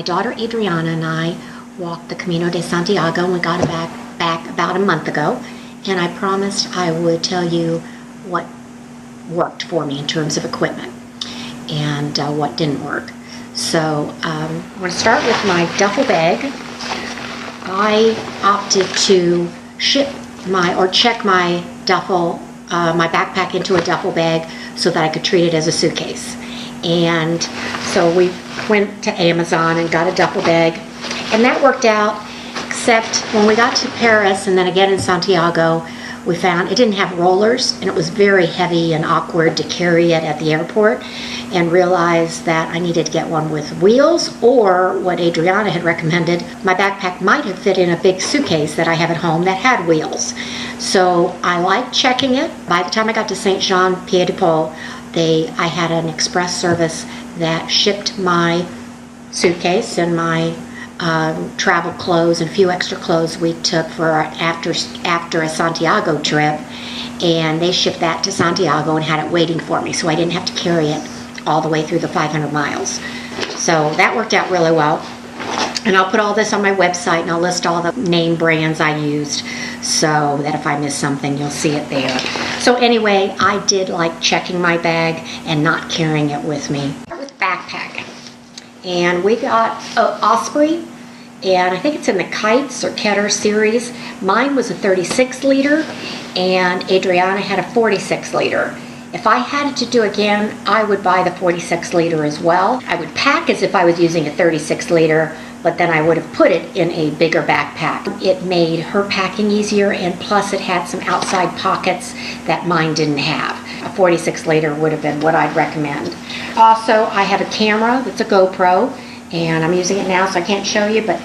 My daughter Adriana and I walked the Camino de Santiago, and we got it back about a month ago. And I promised I would tell you what worked for me in terms of equipment and what didn't work. So I'm going to start with my duffel bag. I opted to check my my backpack into a duffel bag so that I could treat it as a suitcase. And so we went to Amazon and got a duffel bag, and that worked out, except when we got to Paris and then again in Santiago, we found it didn't have rollers, and it was very heavy and awkward to carry it at the airport, and realized that I needed to get one with wheels, or what Adriana had recommended, my backpack might have fit in a big suitcase that I have at home that had wheels. So I liked checking it. By the time I got to Saint-Jean-Pied-de-Port, I had an express service that shipped my suitcase and my travel clothes and a few extra clothes we took for our after a Santiago trip, and they shipped that to Santiago and had it waiting for me, so I didn't have to carry it all the way through the 500 miles. So that worked out really well. And I'll put all this on my website, and I'll list all the name brands I used so that if I miss something, you'll see it there. So anyway, I did like checking my bag and not carrying it with me. With backpacking. And we got Osprey, and I think it's in the Kites or Keter series. Mine was a 36 liter, and Adriana had a 46 liter. If I had it to do again, I would buy the 46 liter as well. I would pack as if I was using a 36 liter, but then I would have put it in a bigger backpack. It made her packing easier, and plus it had some outside pockets that mine didn't have. A 46 liter would have been what I'd recommend. Also, I have a camera that's a GoPro, and I'm using it now so I can't show you, but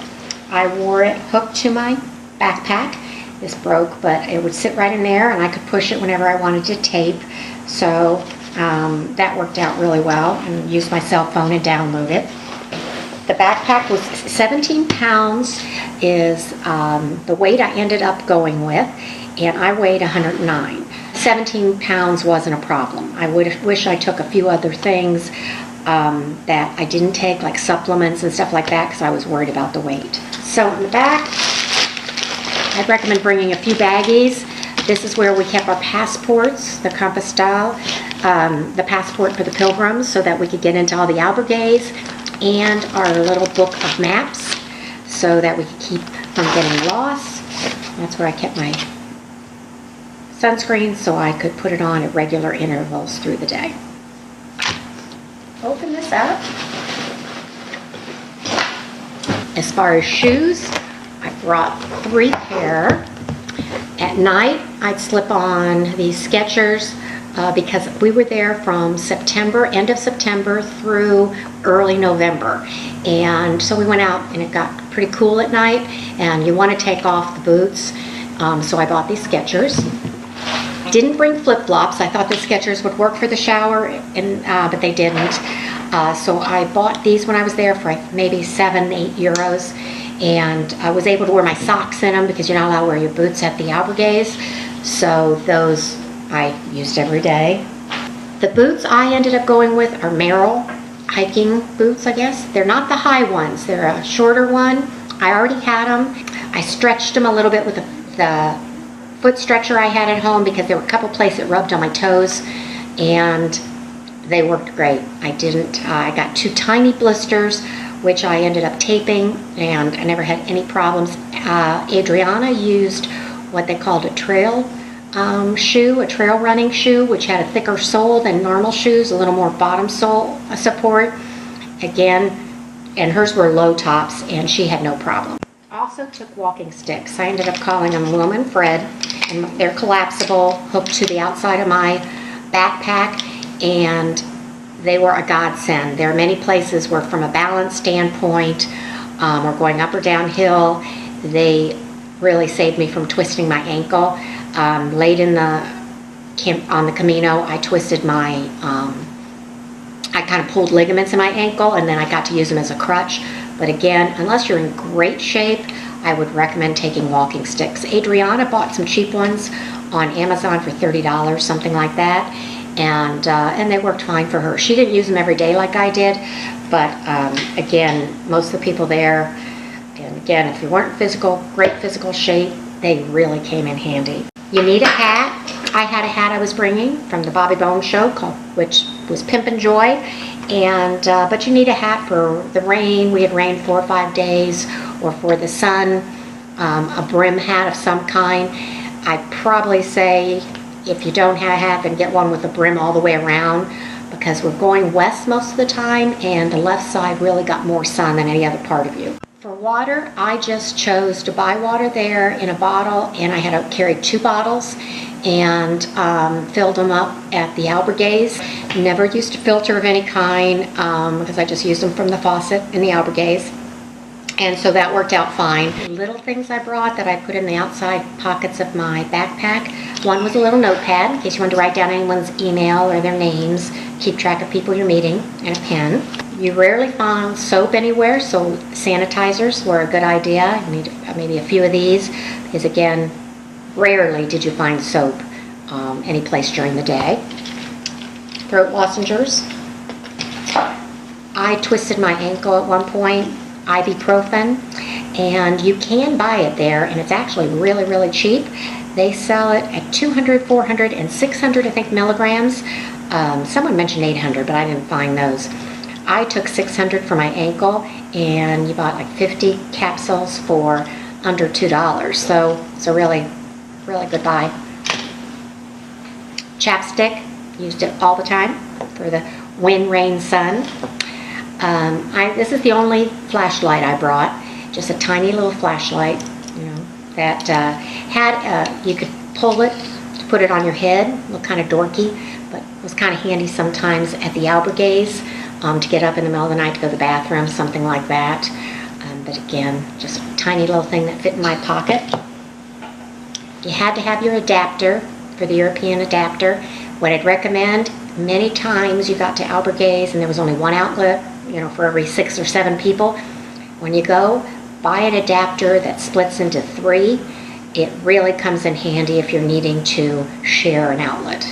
I wore it hooked to my backpack. This broke, but it would sit right in there, and I could push it whenever I wanted to tape. So that worked out really well, and used my cell phone and download it. The backpack was 17 pounds is the weight I ended up going with, and I weighed 109. 17 pounds wasn't a problem. I wish I took a few other things that I didn't take, like supplements and stuff like that, because I was worried about the weight. So in the back, I'd recommend bringing a few baggies. This is where we kept our passports, the compass style, the passport for the pilgrims, so that we could get into all the albergues, and our little book of maps, so that we could keep from getting lost. That's where I kept my sunscreen, so I could put it on at regular intervals through the day. Open this up. As far as shoes, I brought 3 pair. At night, I'd slip on these Skechers because we were there from end of September through early November. And so we went out, and it got pretty cool at night, and you want to take off the boots. So I bought these Skechers. Didn't bring flip-flops. I thought the Skechers would work for the shower, but they didn't. So I bought these when I was there for maybe 7-8 euros. And I was able to wear my socks in them because you're not allowed to wear your boots at the albergues. So those I used every day. The boots I ended up going with are Merrell hiking boots, I guess. They're not the high ones. They're a shorter one. I already had them. I stretched them a little bit with the foot stretcher I had at home because there were a couple places that rubbed on my toes, and they worked great. I got 2 tiny blisters, which I ended up taping, and I never had any problems. Adriana used what they called a trail shoe, a trail running shoe, which had a thicker sole than normal shoes, a little more bottom sole support. Again, and hers were low tops, and she had no problem. Also took walking sticks. I ended up calling them Wilma and Fred, and they're collapsible, hooked to the outside of my backpack, and they were a godsend. There are many places where, from a balance standpoint, or going up or downhill, they really saved me from twisting my ankle. Late on the Camino, I twisted I kind of pulled ligaments in my ankle, and then I got to use them as a crutch. But again, unless you're in great shape, I would recommend taking walking sticks. Adriana bought some cheap ones on Amazon for $30, something like that. And they worked fine for her. She didn't use them every day like I did, But again, most of the people there, and again, if you weren't great physical shape, they really came in handy. You need a hat. I had a hat I was bringing from the Bobby Bones show, which was Pimpin' Joy, and but you need a hat for the rain. We had rain 4 or 5 days, or for the sun. A brim hat of some kind. I'd probably say if you don't have a hat, then get one with a brim all the way around, because we're going west most of the time, and the left side really got more sun than any other part of you. For water, I just chose to buy water there in a bottle, and I had to carry 2 bottles and filled them up at the albergues. Never used a filter of any kind because I just used them from the faucet in the albergues. And so that worked out fine. Little things I brought that I put in the outside pockets of my backpack. One was a little notepad in case you wanted to write down anyone's email or their names, keep track of people you're meeting, and a pen. You rarely found soap anywhere, so sanitizers were a good idea. You need maybe a few of these, because again, rarely did you find soap any place during the day. Throat lozenges. I twisted my ankle at one point. Ibuprofen, and you can buy it there, and it's actually really, really cheap. They sell it at 200, 400, and 600, I think, milligrams. Someone mentioned 800, but I didn't find those. I took 600 for my ankle, and you bought like 50 capsules for under $2. So it's a really, really good buy. Chapstick, used it all the time for the wind, rain, sun. This is the only flashlight I brought, just a tiny little flashlight, that you could pull it to put it on your head. Looked kind of dorky, but it was kind of handy sometimes at the albergues to get up in the middle of the night to go to the bathroom, something like that. But again, just a tiny little thing that fit in my pocket. You had to have your adapter for the European adapter. What I'd recommend, many times you got to albergues and there was only one outlet, for every 6 or 7 people. When you go, buy an adapter that splits into 3. It really comes in handy if you're needing to share an outlet.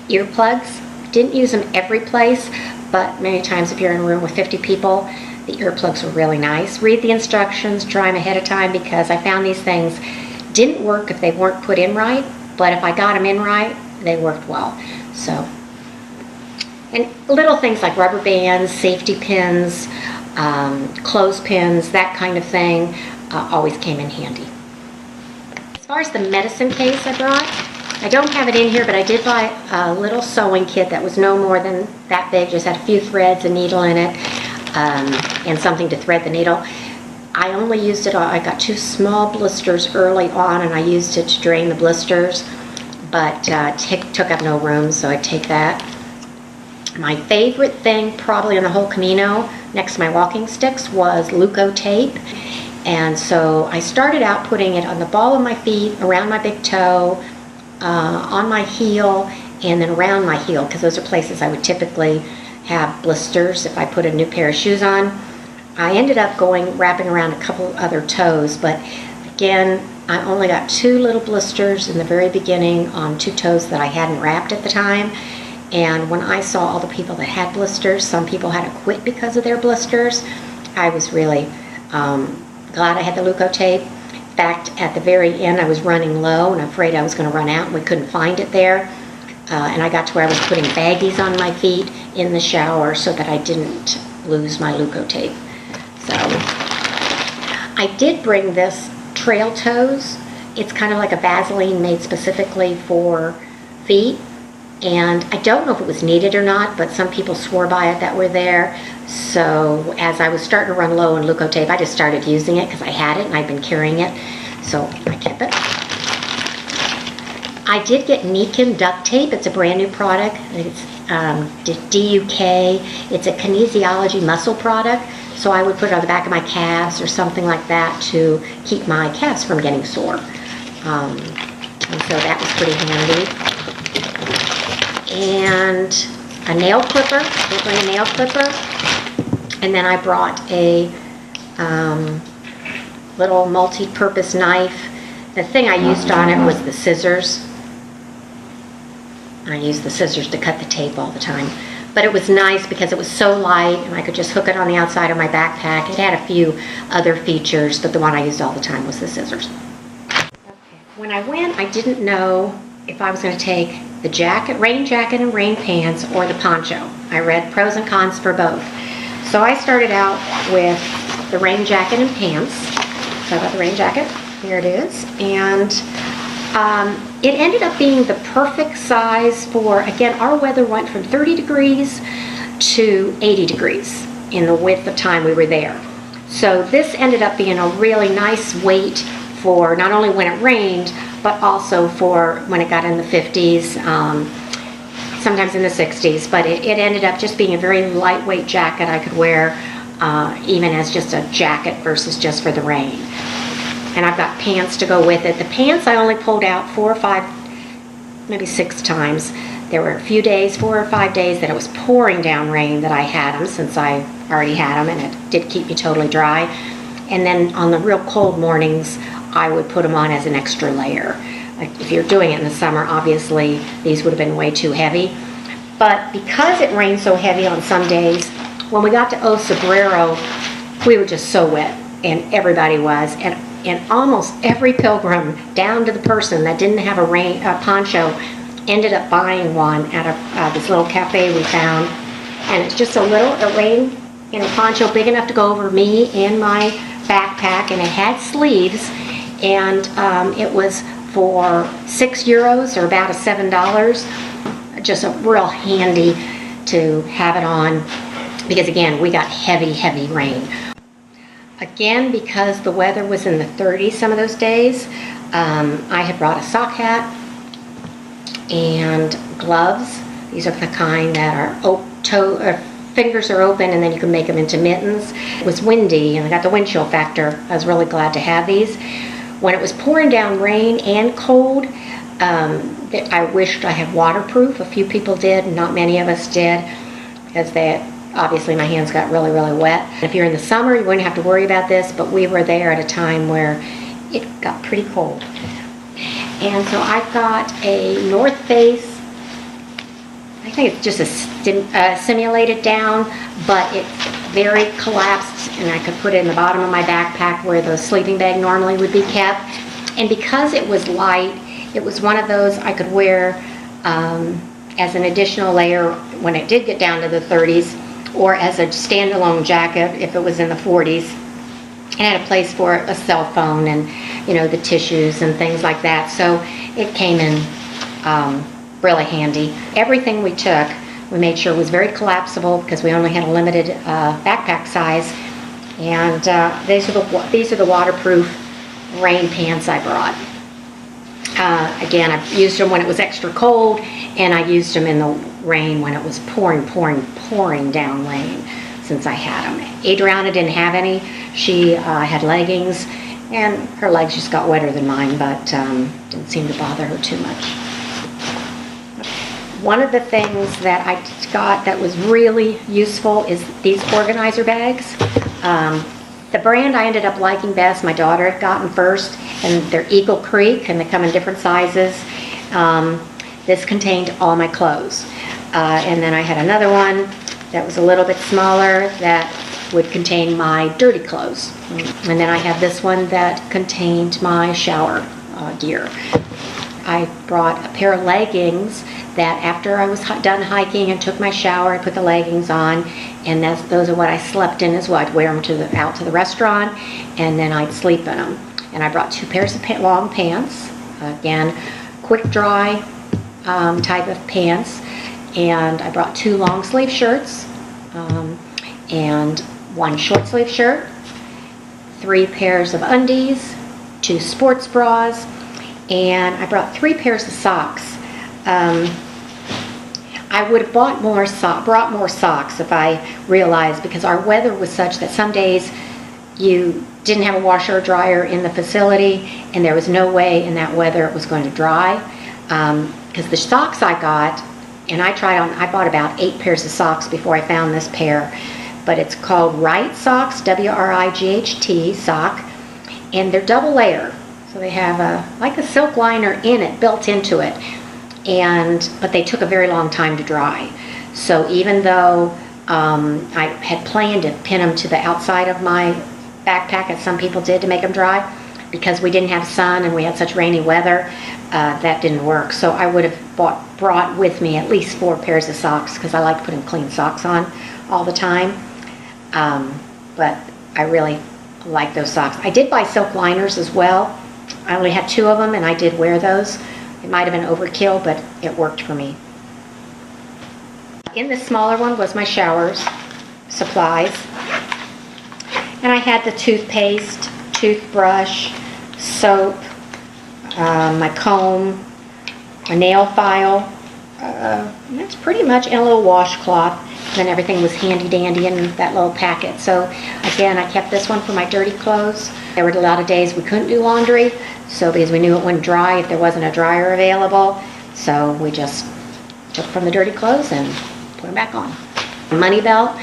Earplugs. Didn't use them every place, but many times if you're in a room with 50 people, the earplugs were really nice. Read the instructions, try them ahead of time, because I found these things didn't work if they weren't put in right, but if I got them in right, they worked well. So. And little things like rubber bands, safety pins, clothespins, that kind of thing, always came in handy. As far as the medicine case I brought, I don't have it in here, but I did buy a little sewing kit that was no more than that big, just had a few threads, a needle in it, and something to thread the needle. I only used it, I got 2 small blisters early on, and I used it to drain the blisters, but took up no room, so I take that. My favorite thing probably on the whole Camino, next to my walking sticks, was Leuco tape. And so I started out putting it on the ball of my feet, around my big toe, on my heel, and then around my heel, because those are places I would typically have blisters if I put a new pair of shoes on. I ended up wrapping around a couple other toes, but again, I only got 2 little blisters in the very beginning on 2 toes that I hadn't wrapped at the time. And when I saw all the people that had blisters, some people had to quit because of their blisters, I was really glad I had the Leuco tape. In fact, at the very end, I was running low and afraid I was going to run out, and we couldn't find it there. And I got to where I was putting baggies on my feet in the shower so that I didn't lose my Leuco tape. So I did bring this Trail Toes. It's kind of like a Vaseline made specifically for feet. And I don't know if it was needed or not, but some people swore by it that were there. So as I was starting to run low on Leuco tape, I just started using it because I had it and I'd been carrying it. So I kept it. I did get Nikin duct tape. It's a brand new product. It's DUK. It's a kinesiology muscle product. So I would put it on the back of my calves or something like that to keep my calves from getting sore. And so that was pretty handy. And a nail clipper. I bring a nail clipper. And then I brought a little multi-purpose knife. The thing I used on it was the scissors. I use the scissors to cut the tape all the time. But it was nice because it was so light and I could just hook it on the outside of my backpack. It had a few other features, but the one I used all the time was the scissors. Okay. When I went, I didn't know if I was going to take the jacket, rain jacket and rain pants, or the poncho. I read pros and cons for both. So I started out with the rain jacket and pants. So I got the rain jacket. Here it is. And it ended up being the perfect size for, again, our weather went from 30 degrees to 80 degrees in the width of time we were there. So this ended up being a really nice weight for not only when it rained, but also for when it got in the 50s, sometimes in the 60s. But it ended up just being a very lightweight jacket I could wear even as just a jacket versus just for the rain. And I've got pants to go with it. The pants I only pulled out 4 or 5, maybe 6 times. There were a few days, 4 or 5 days, that it was pouring down rain that I had them, since I already had them, and it did keep me totally dry. And then on the real cold mornings, I would put them on as an extra layer. Like if you're doing it in the summer, obviously these would have been way too heavy. But because it rained so heavy on some days, when we got to O Sobrero, we were just so wet, and everybody was. And almost every pilgrim, down to the person that didn't have a poncho, ended up buying one at this little cafe we found. And it's just a rain in a poncho big enough to go over me and my backpack, and it had sleeves, and it was for €6 or about $7. Just a real handy to have it on, because again, we got heavy rain. Again, because the weather was in the 30s some of those days, I had brought a sock hat and gloves. These are the kind that are fingers are open, and then you can make them into mittens. It was windy, and I got the wind chill factor. I was really glad to have these. When it was pouring down rain and cold, I wished I had waterproof. A few people did, not many of us did, because obviously my hands got really wet. If you're in the summer, you wouldn't have to worry about this, but we were there at a time where it got pretty cold. And so I got a North Face, I think it's just a simulated down, but it very collapsed, and I could put it in the bottom of my backpack where the sleeping bag normally would be kept. And because it was light, it was one of those I could wear as an additional layer when it did get down to the 30s, or as a standalone jacket if it was in the 40s. It had a place for a cell phone and, the tissues and things like that. So it came in really handy. Everything we took, we made sure was very collapsible, because we only had a limited backpack size. And these are the waterproof rain pants I brought. Again, I used them when it was extra cold, and I used them in the rain when it was pouring down rain, since I had them. Adriana didn't have any. She had leggings, and her legs just got wetter than mine, but didn't seem to bother her too much. One of the things that I got that was really useful is these organizer bags. The brand I ended up liking best, my daughter had gotten first, and they're Eagle Creek, and they come in different sizes. This contained all my clothes. And then I had another one that was a little bit smaller that would contain my dirty clothes. And then I have this one that contained my shower gear. I brought a pair of leggings that after I was done hiking and took my shower, I put the leggings on, and those are what I slept in as well. I'd wear them out to the restaurant, and then I'd sleep in them. And I brought 2 pairs of long pants, again, quick dry type of pants, and I brought 2 long sleeve shirts and 1 short sleeve shirt, 3 pairs of undies, 2 sports bras, and I brought 3 pairs of socks. I would have brought more socks if I realized, because our weather was such that some days you didn't have a washer or dryer in the facility, and there was no way in that weather it was going to dry. Because the socks I got, and I bought about 8 pairs of socks before I found this pair, but it's called Wright socks, W-R-I-G-H-T sock, and they're double layer. So they have like a silk liner in it, built into it, but they took a very long time to dry. So even though I had planned to pin them to the outside of my backpack, as some people did to make them dry, because we didn't have sun and we had such rainy weather, that didn't work. So I would have brought with me at least 4 pairs of socks, because I like putting clean socks on all the time. But I really like those socks. I did buy silk liners as well. I only had 2 of them, and I did wear those. It might have been overkill, but it worked for me. In the smaller one was my showers, supplies. And I had the toothpaste, toothbrush, soap, my comb, a nail file. That's pretty much, and a little washcloth. And then everything was handy dandy in that little packet. So again, I kept this one for my dirty clothes. There were a lot of days we couldn't do laundry, so because we knew it wouldn't dry if there wasn't a dryer available. So we just took from the dirty clothes and put them back on. A money belt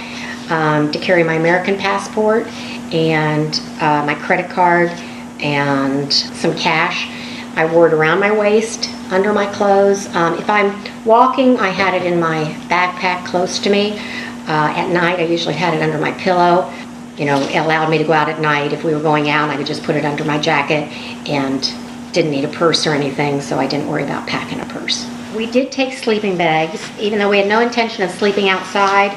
to carry my American passport, and my credit card, and some cash. I wore it around my waist, under my clothes. If I'm walking, I had it in my backpack close to me. At night, I usually had it under my pillow. You know, it allowed me to go out at night. If we were going out, I could just put it under my jacket, and didn't need a purse or anything, so I didn't worry about packing a purse. We did take sleeping bags, even though we had no intention of sleeping outside.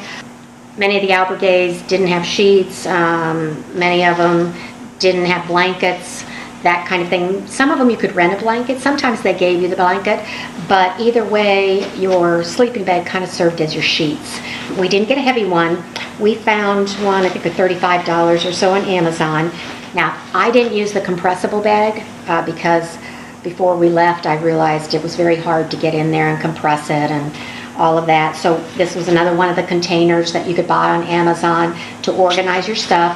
Many of the albergues didn't have sheets. Many of them didn't have blankets, that kind of thing. Some of them you could rent a blanket. Sometimes they gave you the blanket, but either way, your sleeping bag kind of served as your sheets. We didn't get a heavy one. We found one, I think for $35 or so on Amazon. Now, I didn't use the compressible bag because before we left, I realized it was very hard to get in there and compress it and all of that. So this was another one of the containers that you could buy on Amazon to organize your stuff.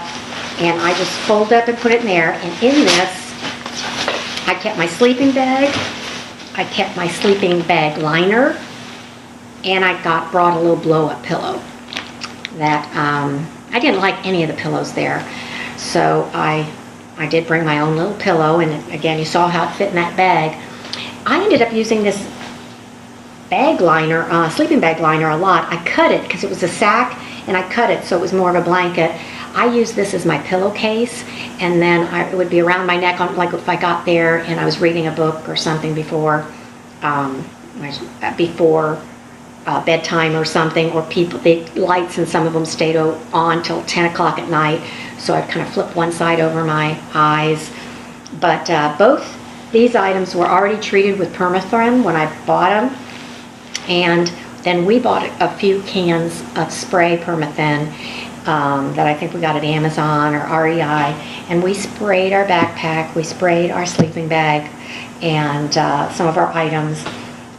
And I just fold up and put it in there. And in this, I kept my sleeping bag, I kept my sleeping bag liner, and I brought a little blow-up pillow that I didn't like any of the pillows there. So I did bring my own little pillow, and again, you saw how it fit in that bag. I ended up using this bag liner, sleeping bag liner a lot. I cut it because it was a sack, and I cut it so it was more of a blanket. I used this as my pillowcase, and then it would be around my neck, like if I got there and I was reading a book or something before bedtime or something, or the lights in some of them stayed on till 10 o'clock at night, so I'd kind of flip one side over my eyes. But both these items were already treated with permethrin when I bought them, and then we bought a few cans of spray permethrin that I think we got at Amazon or REI, and we sprayed our backpack, we sprayed our sleeping bag, and some of our items,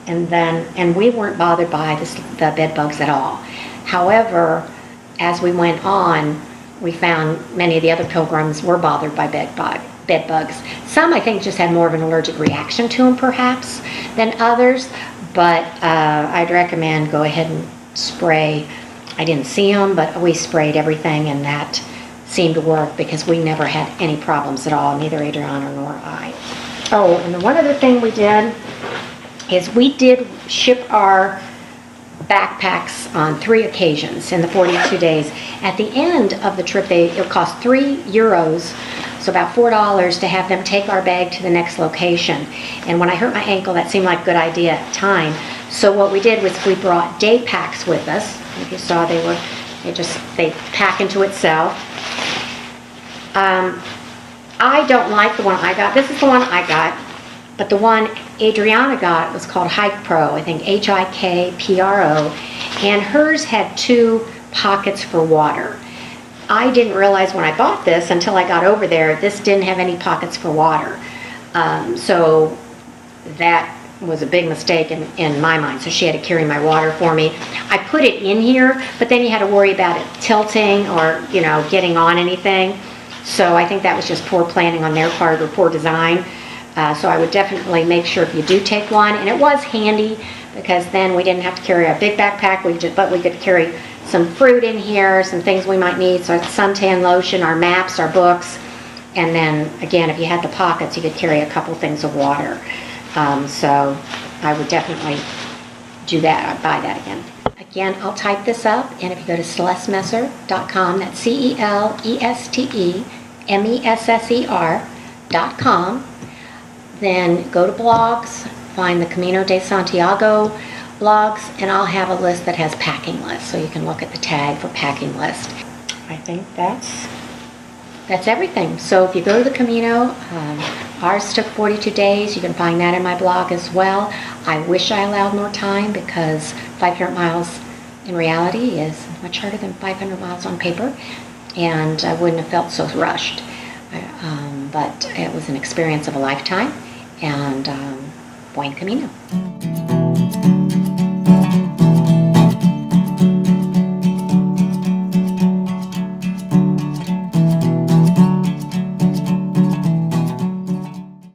and we weren't bothered by the bed bugs at all. However, as we went on, we found many of the other pilgrims were bothered by bed bugs. Some, I think, just had more of an allergic reaction to them perhaps than others, but I'd recommend go ahead and spray. I didn't see them, but we sprayed everything, and that seemed to work because we never had any problems at all, neither Adriana nor I. Oh, and the one other thing we did is we did ship our backpacks on 3 occasions in the 42 days. At the end of the trip, it cost €3, so about $4, to have them take our bag to the next location. And when I hurt my ankle, that seemed like a good idea at the time. So what we did was we brought day packs with us. Like you saw, they pack into itself. I don't like the one I got. This is the one I got, but the one Adriana got was called Hike Pro, I think HIKPRO, and hers had 2 pockets for water. I didn't realize when I bought this until I got over there, this didn't have any pockets for water. So that was a big mistake in my mind. So she had to carry my water for me. I put it in here, but then you had to worry about it tilting or, getting on anything. So I think that was just poor planning on their part, or poor design. So I would definitely make sure if you do take one, and it was handy because then we didn't have to carry a big backpack, but we could carry some fruit in here, some things we might need, so suntan lotion, our maps, our books, and then again, if you had the pockets, you could carry a couple things of water. So I would definitely do that. I'd buy that again. Again, I'll type this up, and if you go to celestemesser.com, that's CELESTEMESSER.com, then go to blogs, find the Camino de Santiago blogs, and I'll have a list that has packing lists, so you can look at the tag for packing list. I think that's everything. So if you go to the Camino, ours took 42 days. You can find that in my blog as well. I wish I allowed more time, because 500 miles in reality is much harder than 500 miles on paper, and I wouldn't have felt so rushed. But it was an experience of a lifetime, and buen camino.